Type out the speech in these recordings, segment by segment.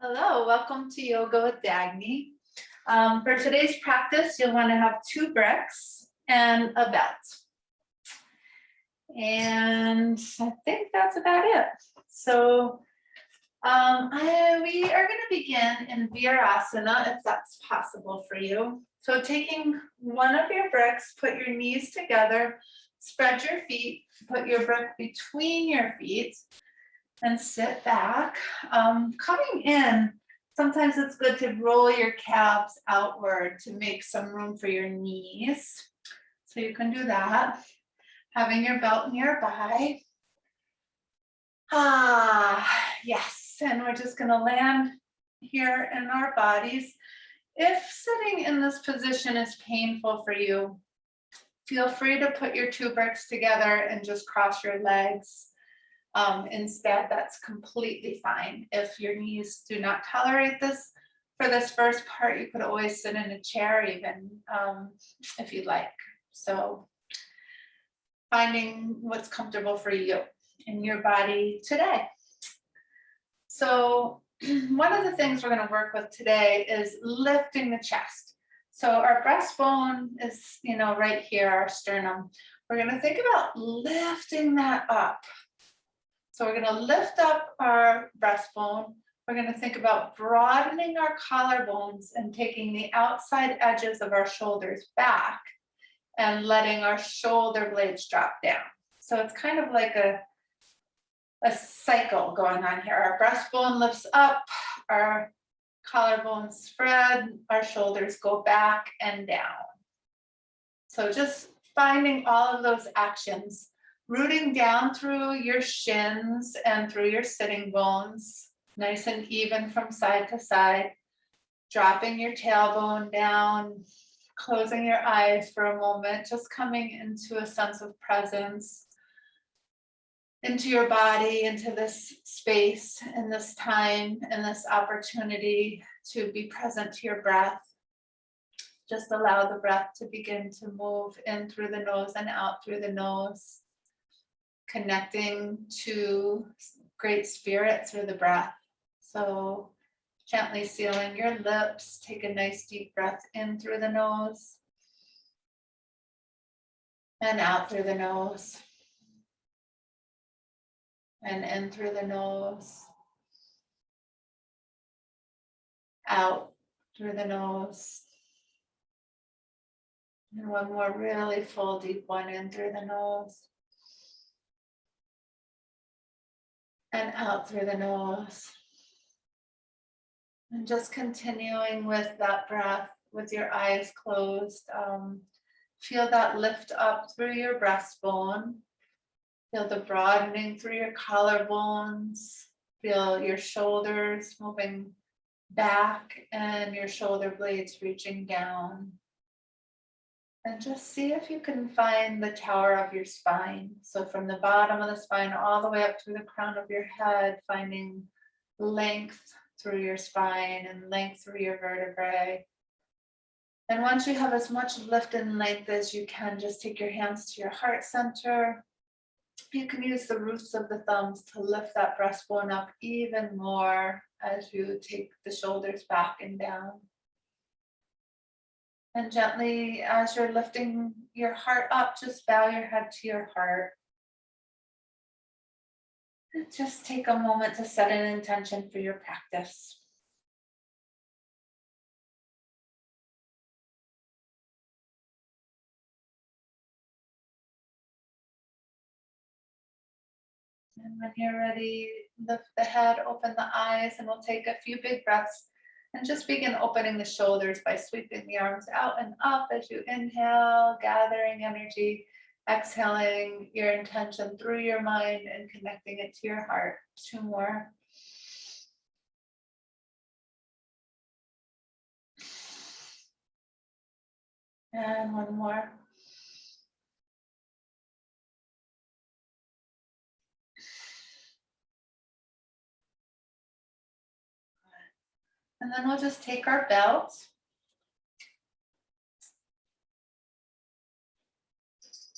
Hello, welcome to Yoga with Dagny. For today's practice, you'll want to have 2 bricks and a belt. And I think that's about it. So we are going to begin in Dhanurasana, if that's possible for you. So taking one of your bricks, put your knees together, spread your feet, put your brick between your feet, and sit back. Coming in, sometimes it's good to roll your calves outward to make some room for your knees. So you can do that. Having your belt nearby. Yes, and we're just gonna land here in our bodies. If sitting in this position is painful for you, feel free to put your 2 bricks together and just cross your legs. Instead, that's completely fine. If your knees do not tolerate this, for this first part, you could always sit in a chair even if you'd like. So finding what's comfortable for you in your body today. So one of the things we're going to work with today is lifting the chest. So our breastbone is, right here, our sternum. We're going to think about lifting that up. So we're going to lift up our breastbone. We're going to think about broadening our collarbones and taking the outside edges of our shoulders back and letting our shoulder blades drop down. So it's kind of like a cycle going on here. Our breastbone lifts up, our collarbones spread, our shoulders go back and down. So just finding all of those actions, rooting down through your shins and through your sitting bones, nice and even from side to side, dropping your tailbone down, closing your eyes for a moment, just coming into a sense of presence, into your body, into this space, and this time, and this opportunity to be present to your breath. Just allow the breath to begin to move in through the nose and out through the nose, connecting to Great Spirit through the breath. So gently sealing your lips, take a nice deep breath in through the nose and out through the nose and in through the nose, out through the nose. And one more really full deep one in through the nose and out through the nose. And just continuing with that breath with your eyes closed. Feel that lift up through your breastbone. Feel the broadening through your collarbones. Feel your shoulders moving back and your shoulder blades reaching down. And just see if you can find the tower of your spine. So from the bottom of the spine all the way up to the crown of your head, finding length through your spine and length through your vertebrae. And once you have as much lift and length as you can, just take your hands to your heart center. You can use the roots of the thumbs to lift that breastbone up even more as you take the shoulders back and down. And gently, as you're lifting your heart up, just bow your head to your heart. And just take a moment to set an intention for your practice. And when you're ready, lift the head, open the eyes, and we'll take a few big breaths and just begin opening the shoulders by sweeping the arms out and up as you inhale, gathering energy, exhaling your intention through your mind and connecting it to your heart. 2 more. And 1 more. And then we'll just take our belt.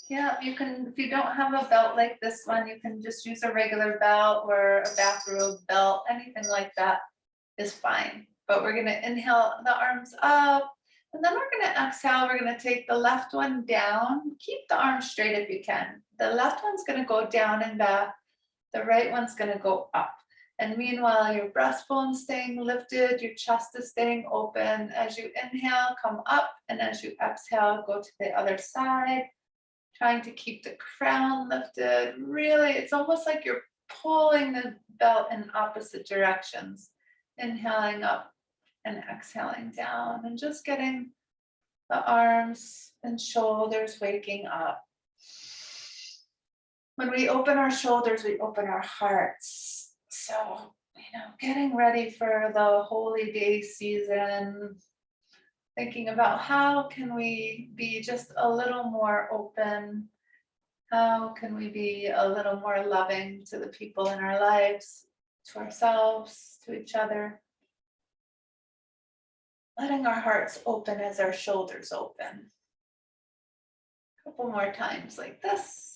Yeah, you can, if you don't have a belt like this one, you can just use a regular belt or a bathrobe belt, anything like that. is fine. But we're gonna inhale the arms up, and then we're gonna exhale. We're gonna take the left one down. Keep the arms straight if you can. The left one's gonna go down and back. The right one's gonna go up. And meanwhile, your breastbone's staying lifted, your chest is staying open. As you inhale, come up, and as you exhale, go to the other side. Trying to keep the crown lifted. Really, it's almost like you're pulling the belt in opposite directions. Inhaling up and exhaling down, and just getting the arms and shoulders waking up. When we open our shoulders, we open our hearts. So, getting ready for the holy day season, thinking about how can we be just a little more open? How can we be a little more loving to the people in our lives, to ourselves, to each other? Letting our hearts open as our shoulders open. A couple more times like this.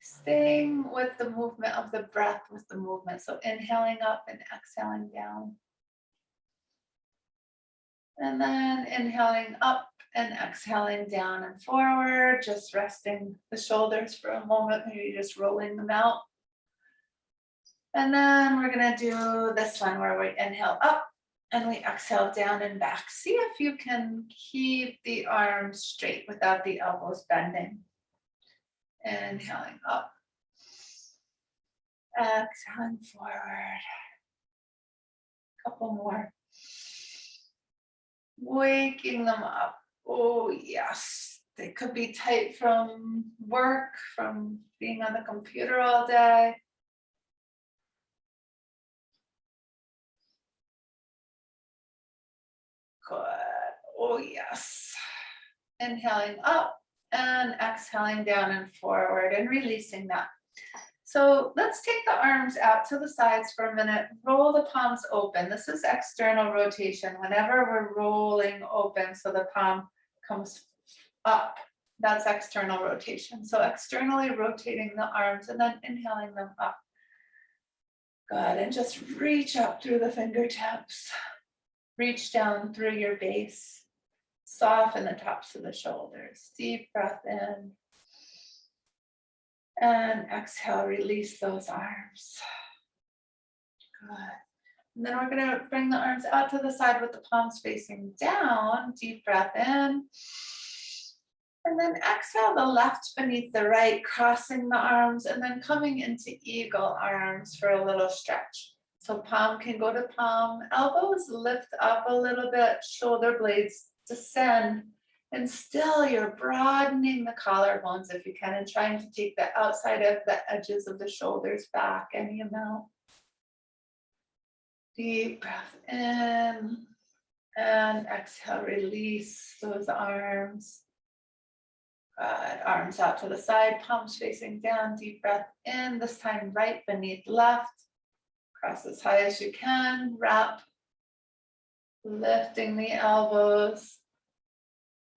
Staying with the movement of the breath, with the movement. So inhaling up and exhaling down. And then inhaling up and exhaling down and forward, just resting the shoulders for a moment, maybe just rolling them out. And then we're gonna do this one where we inhale up and we exhale down and back. See if you can keep the arms straight without the elbows bending. Inhaling up, exhaling forward. Couple more. Waking them up. Oh, yes. They could be tight from work, from being on the computer all day. Good. Oh, yes. Inhaling up and exhaling down and forward and releasing that. So let's take the arms out to the sides for a minute. Roll the palms open. This is external rotation. Whenever we're rolling open, so the palm comes up, that's external rotation. So externally rotating the arms and then inhaling them up. Good, and just reach up through the fingertips. Reach down through your base. Soften the tops of the shoulders. Deep breath in. And exhale, release those arms. Good. And then we're going to bring the arms out to the side with the palms facing down. Deep breath in. And then exhale the left beneath the right, crossing the arms and then coming into eagle arms for a little stretch. So palm can go to palm, elbows lift up a little bit, shoulder blades descend. And still you're broadening the collarbones if you can and trying to take the outside of the edges of the shoulders back any amount. Deep breath in and exhale, release those arms. Good. Arms out to the side, palms facing down, deep breath in, this time right beneath left. Cross as high as you can, wrap, lifting the elbows.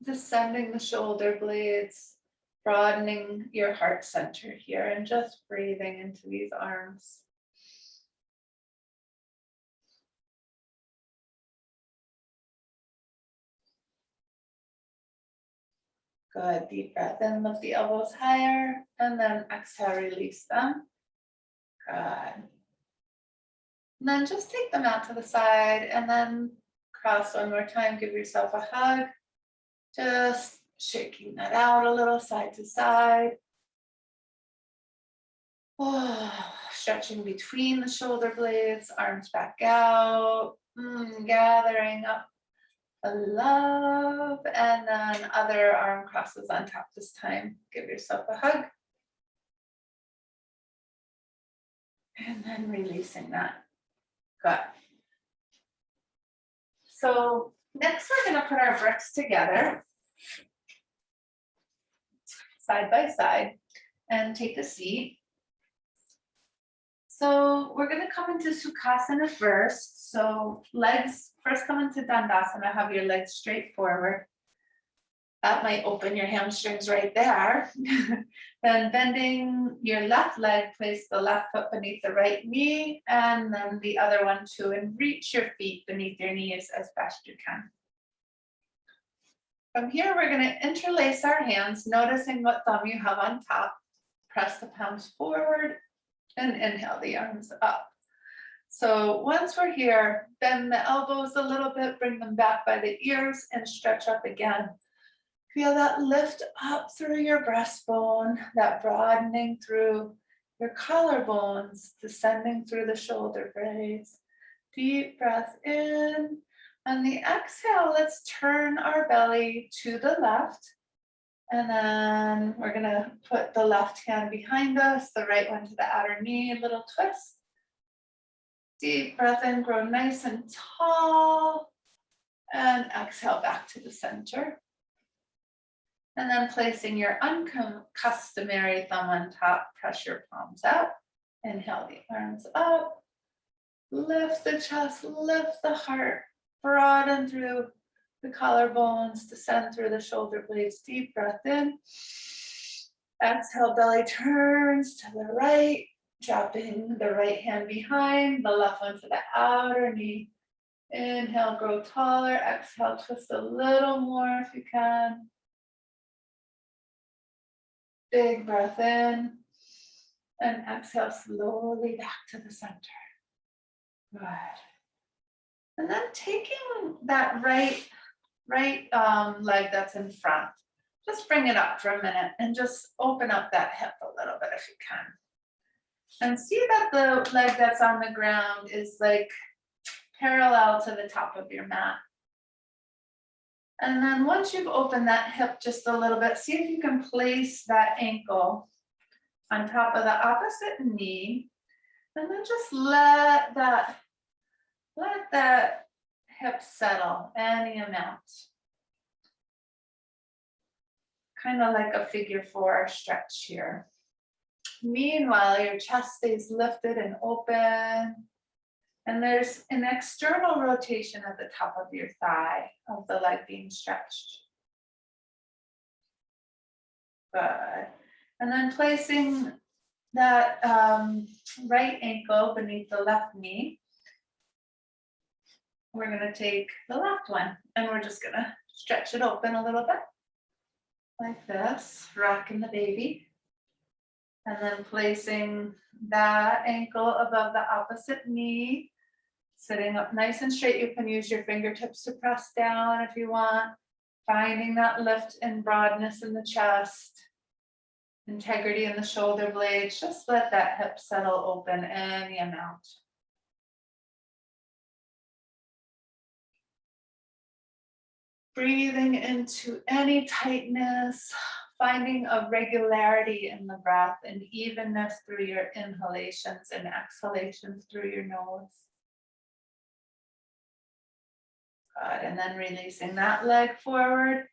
Descending the shoulder blades, broadening your heart center here and just breathing into these arms. Good, deep breath in, lift the elbows higher, and then exhale, release them. Good. And then just take them out to the side and then cross one more time, give yourself a hug. Just shaking that out a little side to side. Oh, stretching between the shoulder blades, arms back out, gathering up the love, and then other arm crosses on top this time. Give yourself a hug. And then releasing that. Good. So next we're going to put our bricks together, side by side, and take a seat. So we're going to come into Sukhasana first. So legs, first come into Dandasana, have your legs straight forward. That might open your hamstrings right there. Then bending your left leg, place the left foot beneath the right knee, and then the other one too, and reach your feet beneath your knees as best you can. From here, we're going to interlace our hands, noticing what thumb you have on top. Press the palms forward and inhale the arms up. So once we're here, bend the elbows a little bit, bring them back by the ears, and stretch up again. Feel that lift up through your breastbone, that broadening through your collarbones, descending through the shoulder blades. Deep breath in. On the exhale, let's turn our belly to the left. And then we're going to put the left hand behind us, the right one to the outer knee, a little twist. Deep breath in, grow nice and tall. And exhale back to the center. And then placing your uncustomary thumb on top, press your palms out. Inhale the arms up. Lift the chest, lift the heart. Broaden through the collarbones, descend through the shoulder blades. Deep breath in. Exhale, belly turns to the right, dropping the right hand behind, the left one to the outer knee. Inhale, grow taller. Exhale, twist a little more if you can. Big breath in. And exhale slowly back to the center. Good. And then taking that right leg that's in front, just bring it up for a minute and just open up that hip a little bit if you can. And see that the leg that's on the ground is like parallel to the top of your mat. And then once you've opened that hip just a little bit, see if you can place that ankle on top of the opposite knee. And then just let that hip settle any amount. Kind of like a figure 4 stretch here. Meanwhile, your chest stays lifted and open. And there's an external rotation at the top of your thigh, of the leg being stretched. Good. And then placing that right ankle beneath the left knee. We're going to take the left one and we're just going to stretch it open a little bit. Like this, rocking the baby. And then placing that ankle above the opposite knee. Sitting up nice and straight. You can use your fingertips to press down if you want. Finding that lift and broadness in the chest. Integrity in the shoulder blades. Just let that hip settle open any amount. Breathing into any tightness. Finding a regularity in the breath and evenness through your inhalations and exhalations through your nose. Good, and then releasing that leg forward.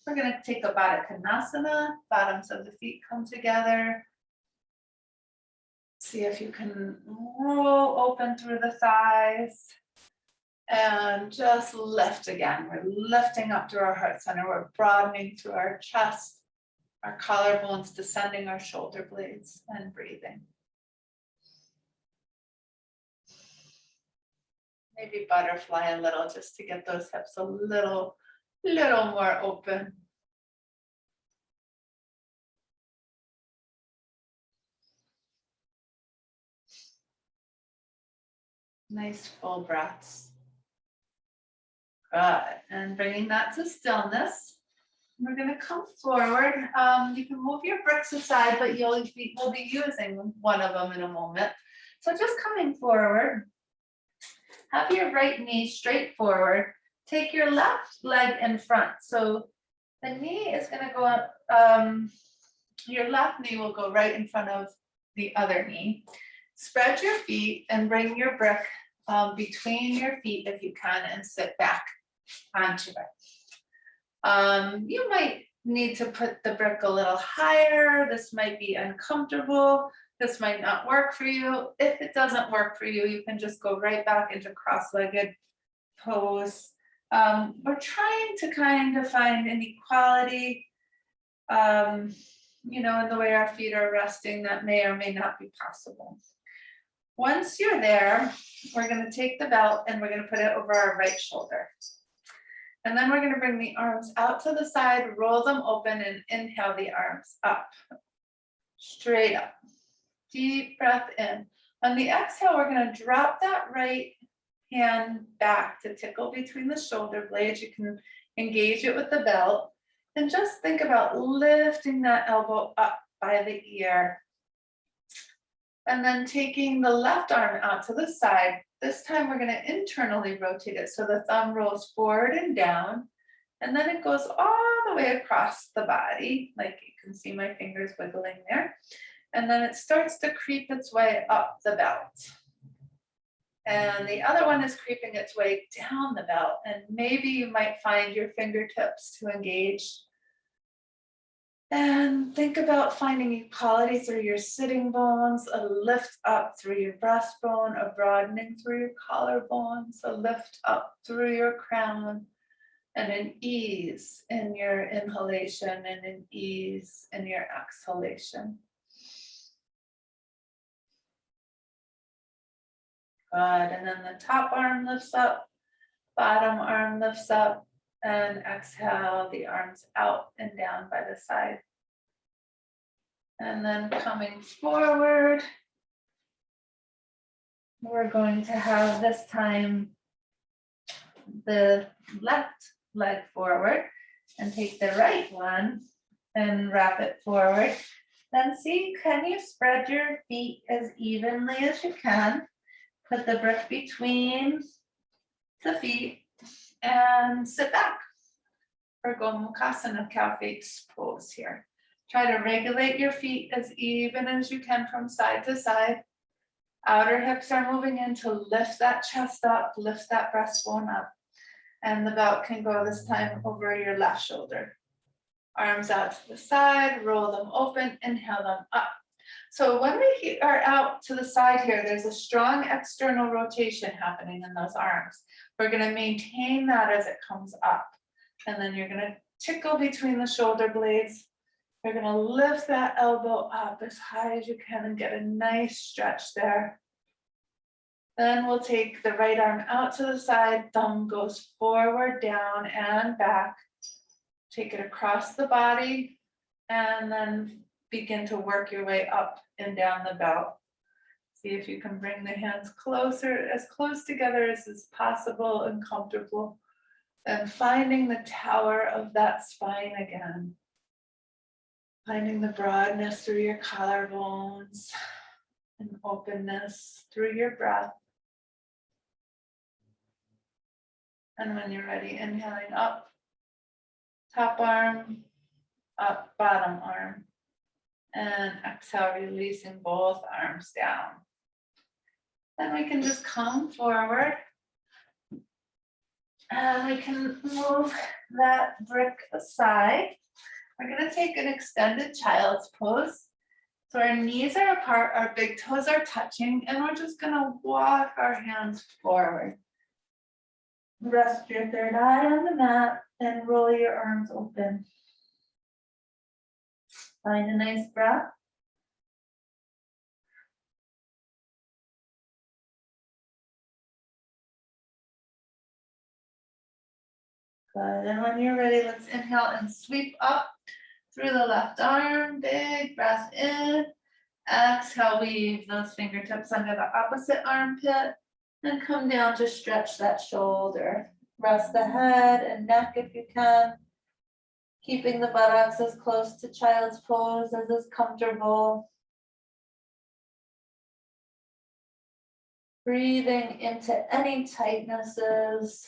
We're going to take a Kanasana. Bottoms of the feet come together. See if you can roll open through the thighs. And just lift again. We're lifting up through our heart center. We're broadening through our chest. Our collarbones descending our shoulder blades and breathing. Maybe butterfly a little just to get those hips a little more open. Nice full breaths. Good. And bringing that to stillness. We're going to come forward. You can move your bricks aside, but we'll be using one of them in a moment. So just coming forward, have your right knee straight forward. Take your left leg in front. So the knee is going to go up, your left knee will go right in front of the other knee. Spread your feet and bring your brick between your feet if you can and sit back onto it. You might need to put the brick a little higher. This might be uncomfortable. This might not work for you. If it doesn't work for you, you can just go right back into cross-legged pose We're trying to kind of find an equality, you know, in the way our feet are resting. That may or may not be possible. Once you're there, we're going to take the belt and we're going to put it over our right shoulder. And then we're going to bring the arms out to the side, roll them open, and inhale the arms up, straight up. Deep breath in. On the exhale, we're going to drop that right hand back to tickle between the shoulder blades. You can engage it with the belt. And just think about lifting that elbow up by the ear. And then taking the left arm out to the side. This time we're going to internally rotate it so the thumb rolls forward and down. And then it goes all the way across the body. Like you can see my fingers wiggling there. And then it starts to creep its way up the belt. And the other one is creeping its way down the belt. And maybe you might find your fingertips to engage. And think about finding equality through your sitting bones, a lift up through your breastbone, a broadening through your collarbones, a lift up through your crown, and an ease in your inhalation and an ease in your exhalation. Good, and then the top arm lifts up, bottom arm lifts up, and exhale the arms out and down by the side. And then coming forward, we're going to have this time the left leg forward and take the right one and wrap it forward. Then see, can you spread your feet as evenly as you can? Put the brick between the feet and sit back for Gomukhasana, cow face pose here. Try to regulate your feet as even as you can from side to side. Outer hips are moving in to lift that chest up, lift that breastbone up. And the belt can go this time over your left shoulder. Arms out to the side, roll them open, inhale them up. So when we are out to the side here, there's a strong external rotation happening in those arms. We're going to maintain that as it comes up. And then you're going to tickle between the shoulder blades. You're going to lift that elbow up as high as you can and get a nice stretch there. Then we'll take the right arm out to the side. Thumb goes forward, down, and back. Take it across the body and then begin to work your way up and down the belt. See if you can bring the hands closer, as close together as is possible and comfortable. And finding the tower of that spine again. Finding the broadness through your collarbones and openness through your breath. And when you're ready, inhaling up, top arm, up, bottom arm. And exhale, releasing both arms down. Then we can just come forward. And we can move that brick aside. We're going to take an extended child's pose. So our knees are apart, our big toes are touching, and we're just going to walk our hands forward. Rest your third eye on the mat and roll your arms open. Find a nice breath. Good, and when you're ready, let's inhale and sweep up through the left arm, big breath in. Exhale, weave those fingertips under the opposite armpit and come down to stretch that shoulder. Rest the head and neck if you can. Keeping the buttocks as close to child's pose as is comfortable. Breathing into any tightnesses.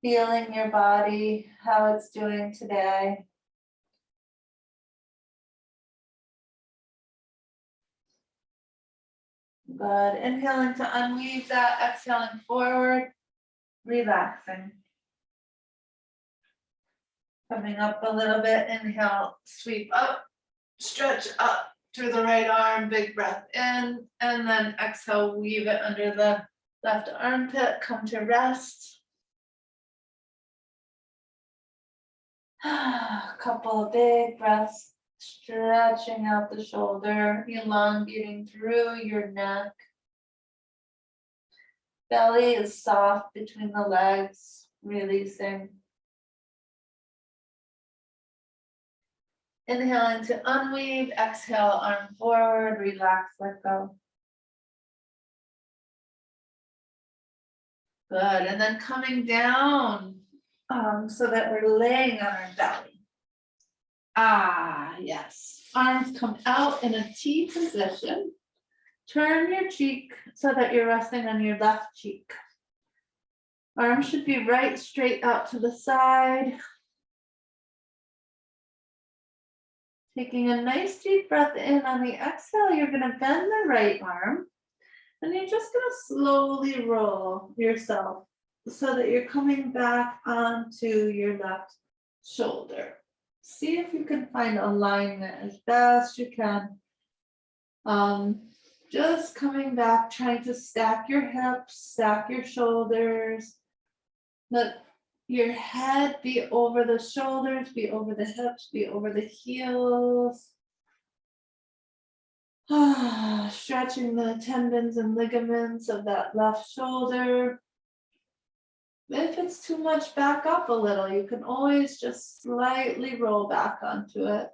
Feeling your body, how it's doing today. Good. Inhaling to unweave that, exhaling forward, relaxing. Coming up a little bit, inhale, sweep up, stretch up through the right arm, big breath in, and then exhale, weave it under the Left armpit, come to rest. A couple of big breaths, stretching out the shoulder, elongating through your neck. Belly is soft between the legs, releasing. Inhaling to unweave, exhale, arm forward, relax, let go. Good, and then coming down so that we're laying on our belly. Ah, yes. Arms come out in a T position. Turn your cheek so that you're resting on your left cheek. Arms should be right straight out to the side. Taking a nice deep breath in on the exhale, you're going to bend the right arm. And you're just going to slowly roll yourself so that you're coming back onto your left shoulder. See if you can find alignment as best you can. Just coming back, trying to stack your hips, stack your shoulders. Let your head be over the shoulders, be over the hips, be over the heels. Stretching the tendons and ligaments of that left shoulder. If it's too much, back up a little. You can always just slightly roll back onto it.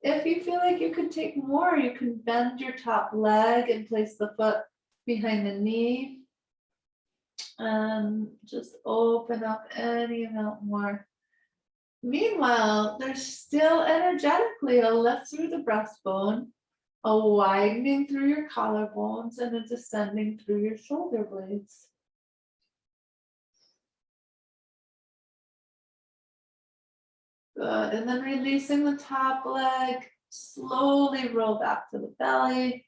If you feel like you can take more, you can bend your top leg and place the foot behind the knee. And just open up any amount more. Meanwhile, there's still energetically a lift through the breastbone, a widening through your collarbones, and a descending through your shoulder blades. Good, and then releasing the top leg, slowly roll back to the belly.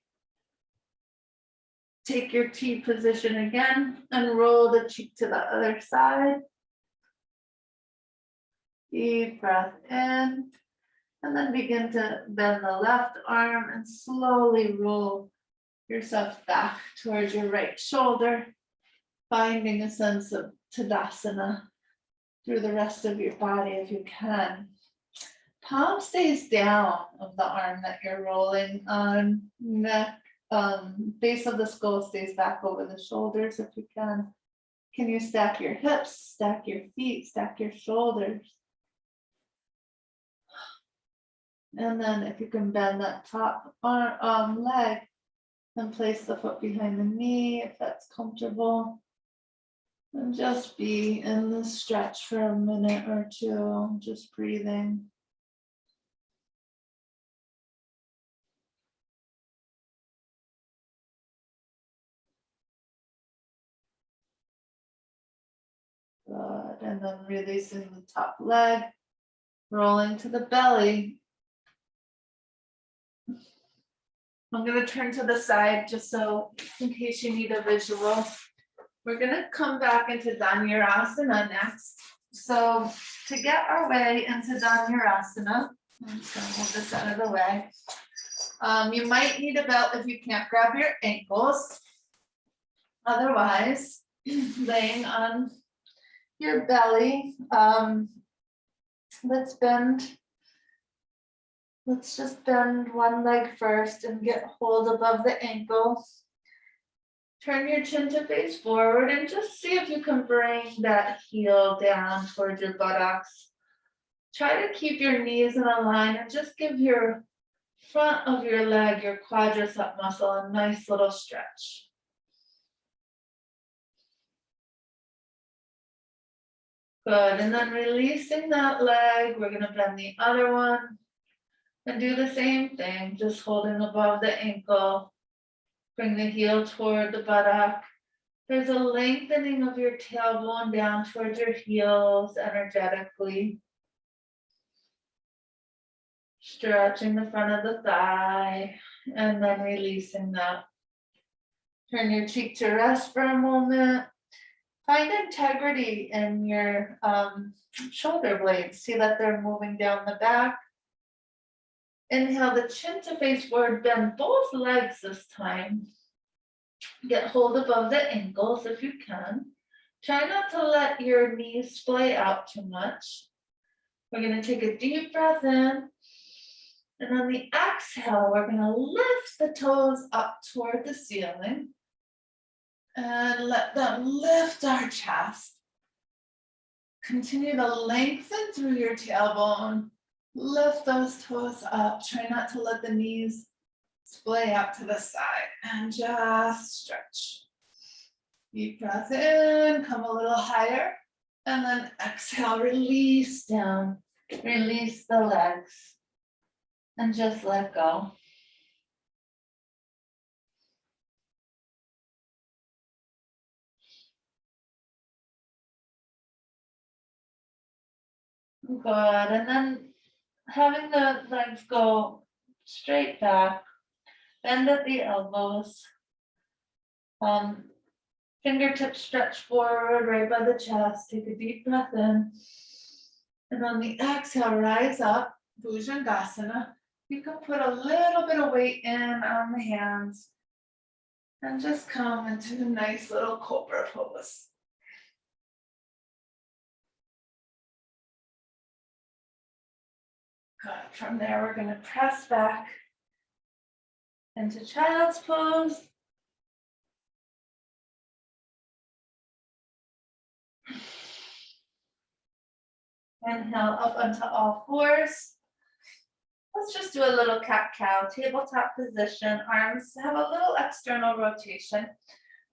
Take your T position again and roll the cheek to the other side. Deep breath in, and then begin to bend the left arm and slowly roll yourself back towards your right shoulder, finding a sense of Tadasana through the rest of your body if you can. Palm stays down of the arm that you're rolling on. Neck, base of the skull stays back over the shoulders if you can. Can you stack your hips, stack your feet, stack your shoulders? And then if you can bend that top arm, leg and place the foot behind the knee if that's comfortable. And just be in the stretch for a minute or two, just breathing. Good, and then releasing the top leg, rolling to the belly. I'm going to turn to the side just so in case you need a visual. We're going to come back into Dhanurasana next. So to get our way into Dhanurasana, I'm just going to move this out of the way. You might need a belt if you can't grab your ankles. Otherwise, laying on your belly, let's just bend one leg first and get hold above the ankle. Turn your chin to face forward and just see if you can bring that heel down towards your buttocks. Try to keep your knees in a line and just give your front of your leg, your quadricep muscle, a nice little stretch. Good, and then releasing that leg, we're gonna bend the other one and do the same thing, just holding above the ankle. Bring the heel toward the buttock. There's a lengthening of your tailbone down towards your heels energetically. Stretching the front of the thigh and then releasing that. Turn your cheek to rest for a moment. Find integrity in your shoulder blades. See that they're moving down the back. Inhale the chin to face forward, bend both legs this time. Get hold above the ankles if you can. Try not to let your knees splay out too much. We're going to take a deep breath in. And on the exhale, we're going to lift the toes up toward the ceiling. And let them lift our chest. Continue to lengthen through your tailbone. Lift those toes up. Try not to let the knees splay out to the side. And just stretch. Deep breath in, come a little higher. And then exhale, release down. Release the legs. And just let go. Good, and then having the legs go straight back, bend at the elbows, fingertips stretch forward right by the chest, take a deep breath in, and on the exhale, rise up, Bhujangasana. You can put a little bit of weight in on the hands, and just come into a nice little cobra pose. Good. From there, we're going to press back into child's pose. Inhale up onto all fours. Let's just do a little cat-cow, tabletop position. Arms have a little external rotation.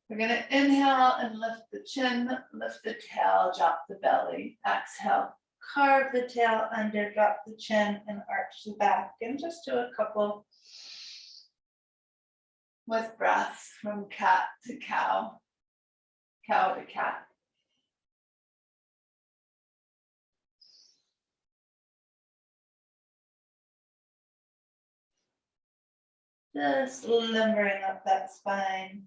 We're going to inhale and lift the chin, lift the tail, drop the belly. Exhale, carve the tail under, drop the chin, and arch the back. And just do a couple with breath from cat to cow, cow to cat. Just limbering up that spine.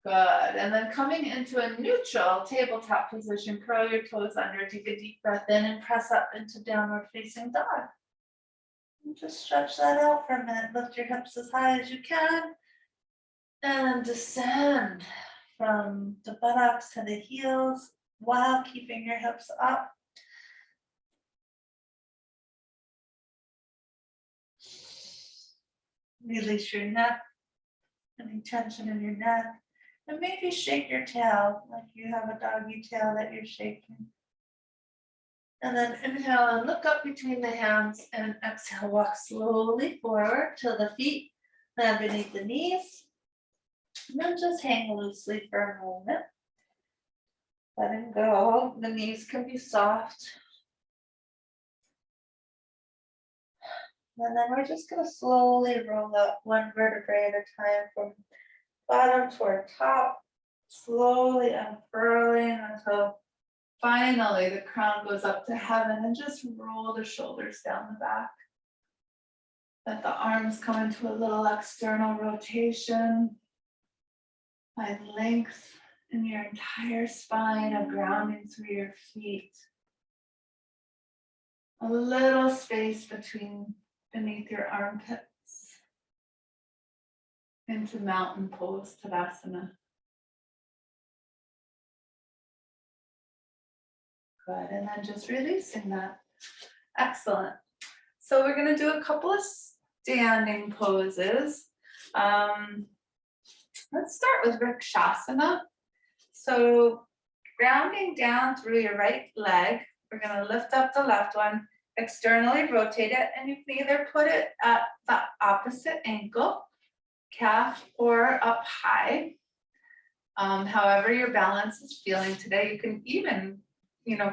Good, and then coming into a neutral tabletop position, curl your toes under, take a deep breath in and press up into downward facing dog. And just stretch that out for a minute, lift your hips as high as you can, and descend from the buttocks to the heels while keeping your hips up. Release your neck, any tension in your neck. And maybe shake your tail like you have a doggy tail that you're shaking. And then inhale and look up between the hands, and exhale, walk slowly forward till the feet land beneath the knees. And then just hang loosely for a moment. Letting go. The knees can be soft. And then we're just going to slowly roll up one vertebrae at a time from bottom toward top, slowly unfurling until finally the crown goes up to heaven, and just roll the shoulders down the back. Let the arms come into a little external rotation. Find length in your entire spine, a grounding through your feet. A little space beneath your armpits. Into mountain pose, Tadasana. Good, and then just releasing that. Excellent. So we're going to do a couple of standing poses. Let's start with Rakshasana. So grounding down through your right leg, we're going to lift up the left one, externally rotate it, and you can either put it at the opposite ankle, calf, or up high. However your balance is feeling today. You can even,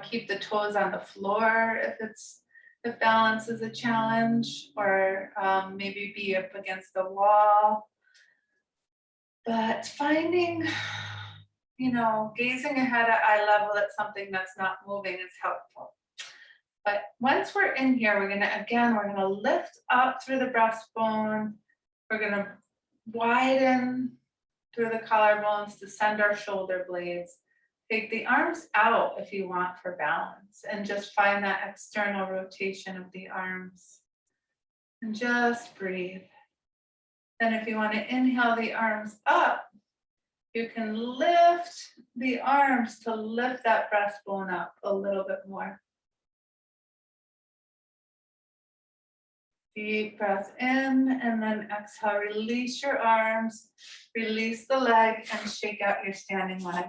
keep the toes on the floor if balance is a challenge, or maybe be up against the wall. But finding, gazing ahead at eye level at something that's not moving is helpful. But once we're in here, we're gonna lift up through the breastbone. We're gonna widen through the collarbones, descend our shoulder blades. Take the arms out if you want for balance, and just find that external rotation of the arms. And just breathe. Then if you want to inhale the arms up, you can lift the arms to lift that breastbone up a little bit more. Deep breath in, and then exhale, release your arms, release the leg, and shake out your standing leg.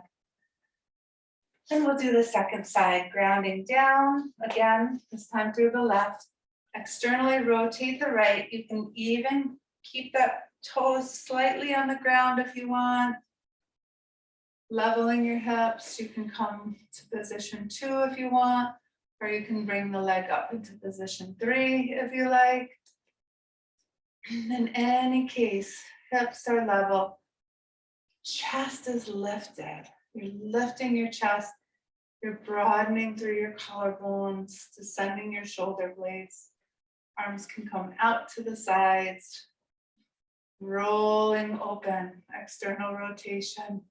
And we'll do the second side, grounding down, again, this time through the left. Externally rotate the right. You can even keep that toes slightly on the ground if you want. Leveling your hips, you can come to position 2 if you want, or you can bring the leg up into position 3 if you like. In any case, hips are level, chest is lifted. You're lifting your chest, you're broadening through your collarbones, descending your shoulder blades. Arms can come out to the sides, rolling open, external rotation,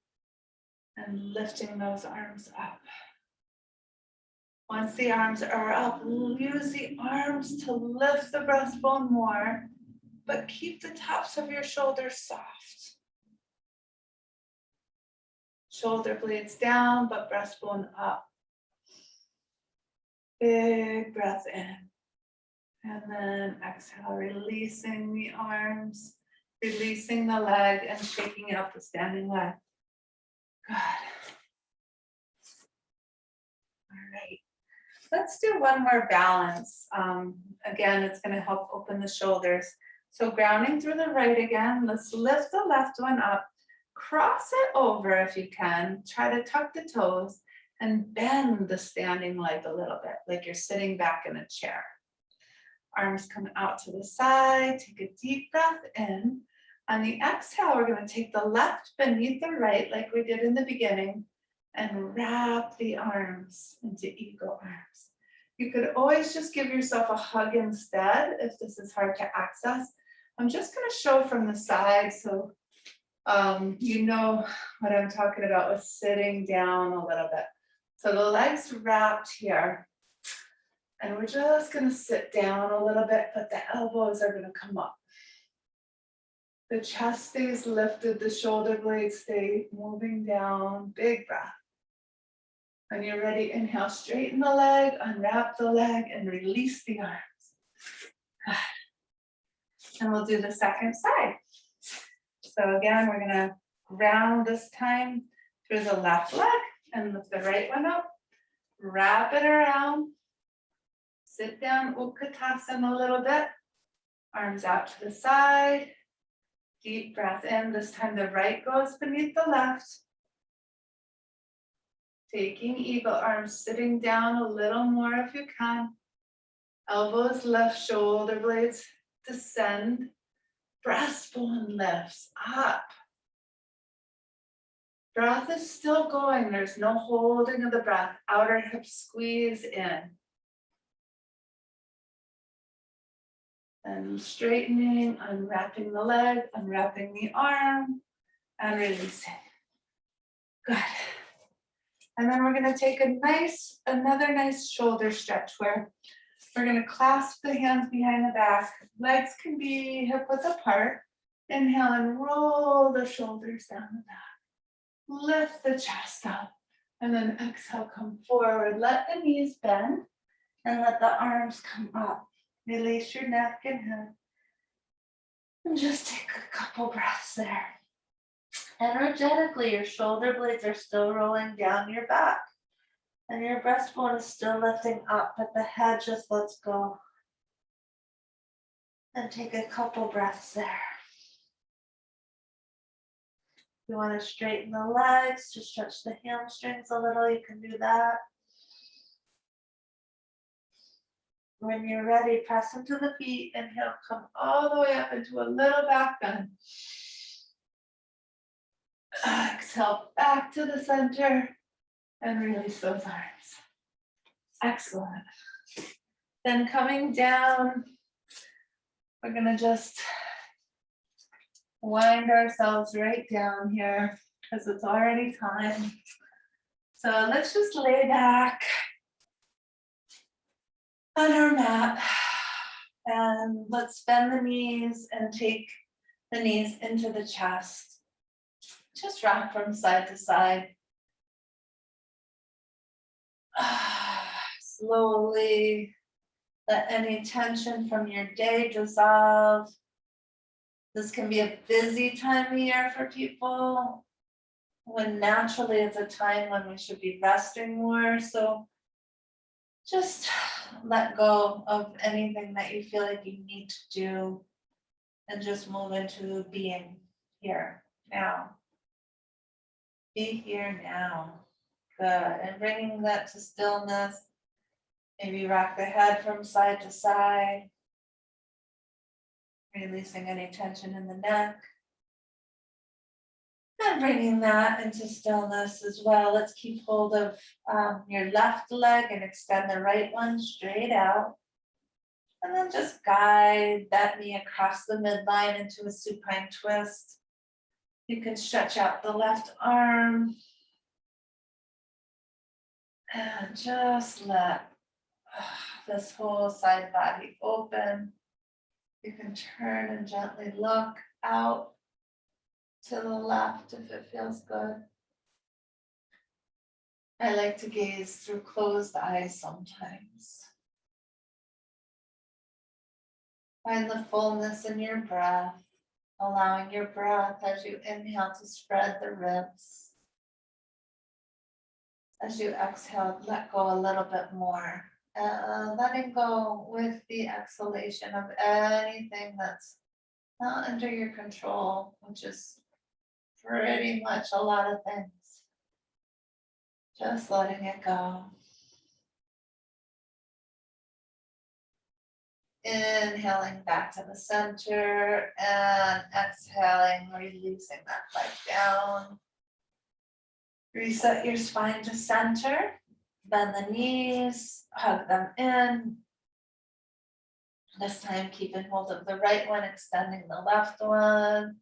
and lifting those arms up. Once the arms are up, use the arms to lift the breastbone more, but keep the tops of your shoulders soft. Shoulder blades down, but breastbone up. Big breath in. And then exhale, releasing the arms, releasing the leg, and shaking out the standing leg. Good. All right. Let's do one more balance. Again, it's going to help open the shoulders. So grounding through the right again, let's lift the left one up. Cross it over if you can. Try to tuck the toes and bend the standing leg a little bit, like you're sitting back in a chair. Arms come out to the side. Take a deep breath in. On the exhale, we're going to take the left beneath the right, like we did in the beginning, and wrap the arms into eagle arms. You could always just give yourself a hug instead if this is hard to access. I'm just going to show from the side so you know what I'm talking about with sitting down a little bit. So the legs wrapped here, and we're just going to sit down a little bit, but the elbows are going to come up. The chest stays lifted, the shoulder blades stay moving down. Big breath. When you're ready, inhale, straighten the leg, unwrap the leg, and release the arms. Good. And we'll do the second side. So again, we're gonna ground this time through the left leg and lift the right one up. Wrap it around. Sit down, Utkatasana a little bit. Arms out to the side. Deep breath in. This time the right goes beneath the left. Taking eagle arms, sitting down a little more if you can. Elbows lift, shoulder blades descend. Breastbone lifts up. Breath is still going. There's no holding of the breath. Outer hips squeeze in. And straightening, unwrapping the leg, unwrapping the arm, and releasing. Good. And then we're going to take another nice shoulder stretch where we're going to clasp the hands behind the back. Legs can be hip width apart. Inhale and roll the shoulders down the back. Lift the chest up. And then exhale, come forward. Let the knees bend and let the arms come up. Release your neck and head. And just take a couple breaths there. Energetically, your shoulder blades are still rolling down your back. And your breastbone is still lifting up, but the head just lets go. And take a couple breaths there. If you want to straighten the legs, to stretch the hamstrings a little, you can do that. When you're ready, press into the feet. Inhale, come all the way up into a little back bend. Exhale, back to the center and release those arms. Excellent. Then coming down, we're going to just wind ourselves right down here because it's already time. So let's just lay back on our mat and let's bend the knees and take the knees into the chest. Just rock from side to side. Slowly let any tension from your day dissolve. This can be a busy time of year for people, when naturally it's a time when we should be resting more. So just let go of anything that you feel like you need to do and just move into being here now. Be here now. Good. And bringing that to stillness. Maybe rock the head from side to side. Releasing any tension in the neck. And bringing that into stillness as well. Let's keep hold of your left leg and extend the right one straight out. And then just guide that knee across the midline into a supine twist. You can stretch out the left arm. And just let this whole side body open. You can turn and gently look out to the left if it feels good. I like to gaze through closed eyes sometimes. Find the fullness in your breath, allowing your breath as you inhale to spread the ribs. As you exhale, let go a little bit more. Letting go with the exhalation of anything that's not under your control, which is pretty much a lot of things. Just letting it go. Inhaling back to the center and exhaling, releasing that leg down. Reset your spine to center. Bend the knees, hug them in. This time, keeping hold of the right one, extending the left one.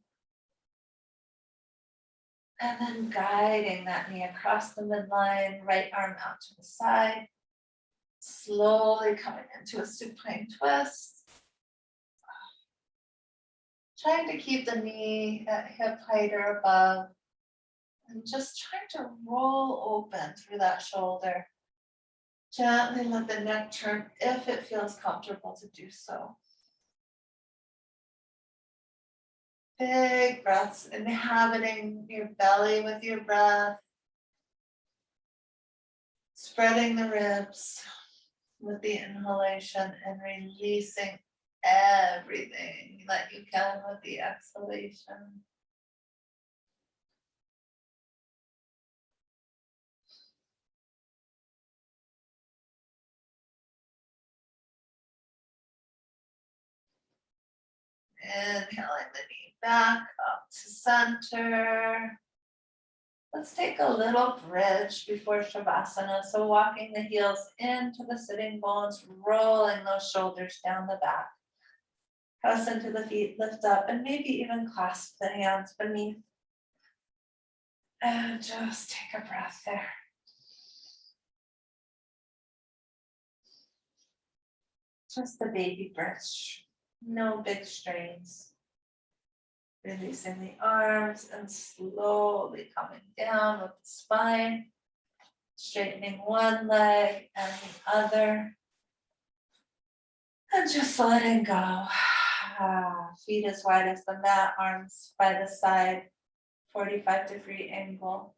And then guiding that knee across the midline, right arm out to the side. Slowly coming into a supine twist. Trying to keep the knee at hip height or above. And just trying to roll open through that shoulder. Gently let the neck turn if it feels comfortable to do so. Big breaths, inhabiting your belly with your breath. Spreading the ribs with the inhalation and releasing everything that you can with the exhalation. Inhaling the knee back up to center. Let's take a little bridge before Savasana. So walking the heels into the sitting bones, rolling those shoulders down the back. Press into the feet, lift up, and maybe even clasp the hands beneath. And just take a breath there. Just a baby bridge, no big strains. Releasing the arms and slowly coming down with the spine. Straightening one leg and the other. And just letting go. Feet as wide as the mat, arms by the side, 45-degree angle.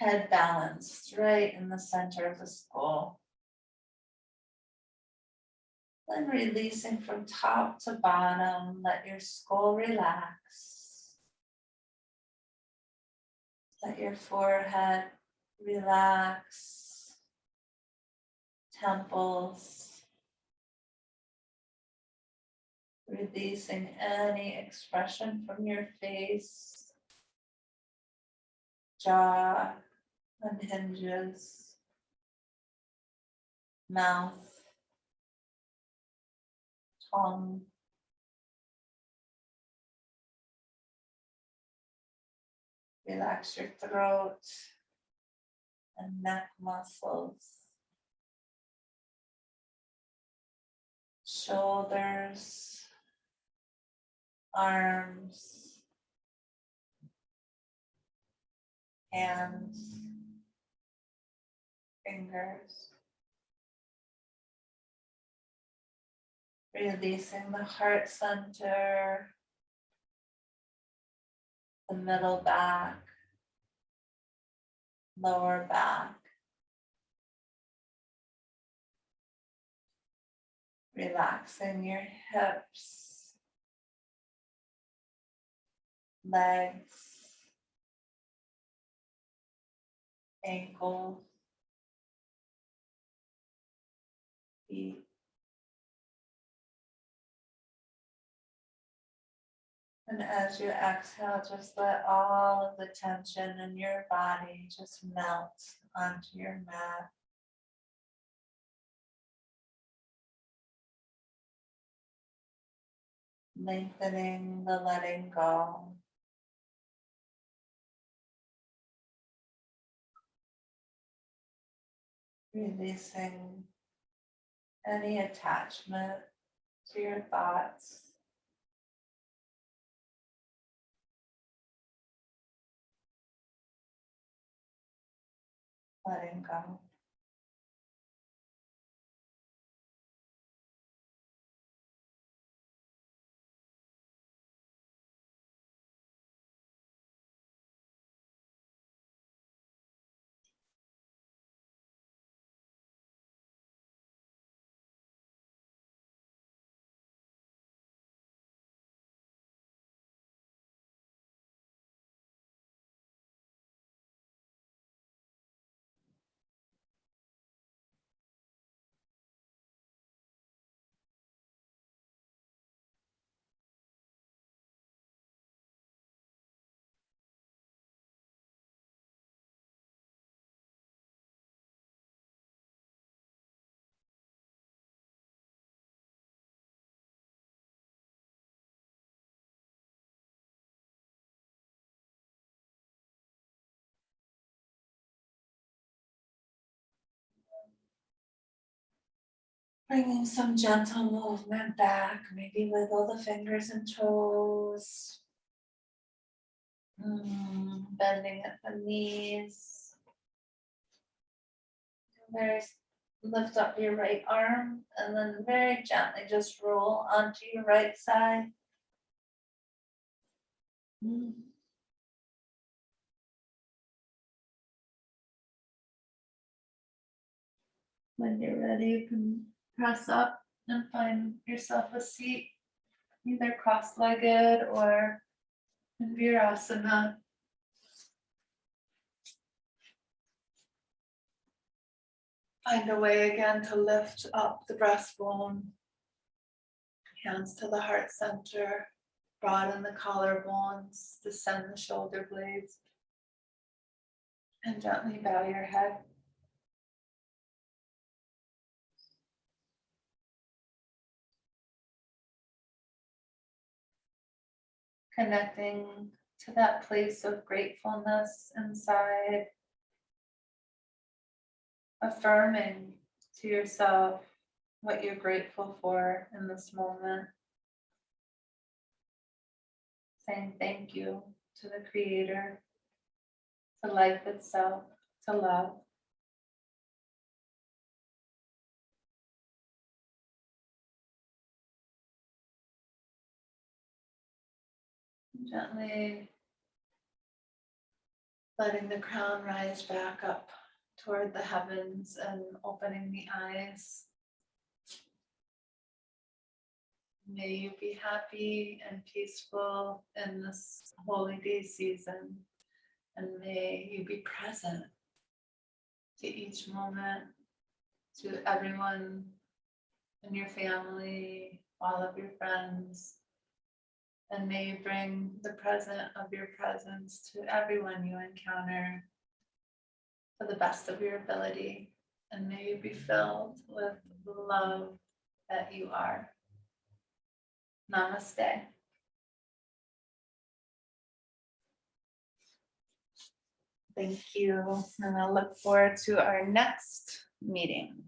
Head balanced right in the center of the skull. Then releasing from top to bottom, let your skull relax. Let your forehead relax. Temples. Releasing any expression from your face. Jaw unhinges. Mouth. Tongue. Relax your throat and neck muscles. Shoulders. arms, hands, fingers. Releasing the heart center, the middle back, lower back. Relaxing your hips, legs, ankles, feet. And as you exhale, just let all of the tension in your body just melt onto your mat. Lengthening the letting go. Releasing any attachment to your thoughts. Letting go. Bringing some gentle movement back, maybe wiggle the fingers and toes. Bending at the knees. Lift up your right arm and then very gently just roll onto your right side. When you're ready, you can press up and find yourself a seat, either cross-legged or in Dhanurasana. Find a way again to lift up the breastbone, hands to the heart center, broaden the collarbones, descend the shoulder blades, and gently bow your head. Connecting to that place of gratefulness inside, affirming to yourself what you're grateful for in this moment. Saying thank you to the Creator, to life itself, to love. Gently letting the crown rise back up toward the heavens and opening the eyes. May you be happy and peaceful in this holy day season, and may you be present to each moment, to everyone in your family, all of your friends, and may you bring the present of your presence to everyone you encounter to the best of your ability, and may you be filled with the love that you are. Namaste. Thank you, and I look forward to our next meeting.